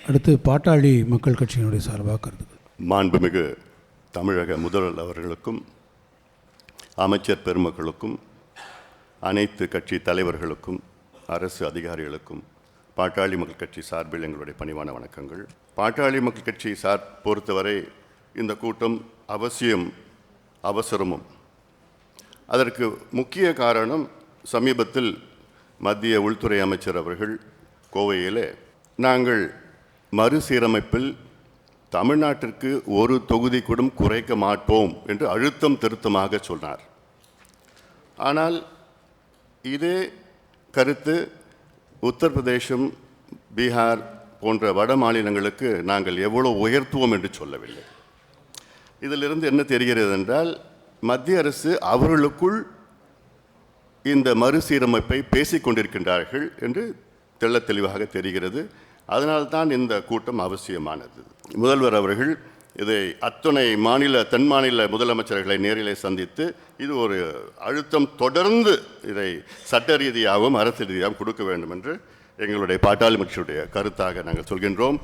அடுத்து பாட்டாளி மக்கள் கட்சியினுடைய சார்பாக கருத்துக்கள். மாண்புமிகு தமிழக முதல்வர் அவர்களுக்கும் அமைச்சர் பெருமக்களுக்கும் அனைத்து கட்சி தலைவர்களுக்கும் அரசு அதிகாரிகளுக்கும் பாட்டாளி மக்கள் கட்சி சார்பில் எங்களுடைய பணிவான வணக்கங்கள். பாட்டாளி மக்கள் கட்சி பொறுத்தவரை இந்த கூட்டம் அவசரமும். அதற்கு முக்கிய காரணம், சமீபத்தில் மத்திய உள்துறை அமைச்சர் அவர்கள் கோவையில் நாங்கள் மறுசீரமைப்பில் தமிழ்நாட்டிற்கு ஒரு தொகுதி கூட குறைக்க மாட்டோம் என்று அழுத்தம் திருத்தமாக சொன்னார். ஆனால் இதே கருத்து உத்தரப்பிரதேசம், பீகார் போன்ற வட மாநிலங்களுக்கு நாங்கள் எவ்வளோ உயர்த்துவோம் என்று சொல்லவில்லை. இதிலிருந்து என்ன தெரிகிறது என்றால், மத்திய அரசு அவர்களுக்குள் இந்த மறுசீரமைப்பை பேசிக்கொண்டிருக்கின்றார்கள் என்று தெள்ள தெளிவாக தெரிகிறது. அதனால்தான் இந்த கூட்டம் அவசியமானது. முதல்வர் அவர்கள் இதை அத்தனை தென் மாநில முதலமைச்சர்களை நேரிலே சந்தித்து இது ஒரு அழுத்தம் தொடர்ந்து இதை சட்ட ரீதியாகவும் அரசு ரீதியாகவும் கொடுக்க வேண்டும் என்று எங்களுடைய பாட்டாளி கட்சியுடைய கருத்தாக நாங்கள் சொல்கின்றோம்.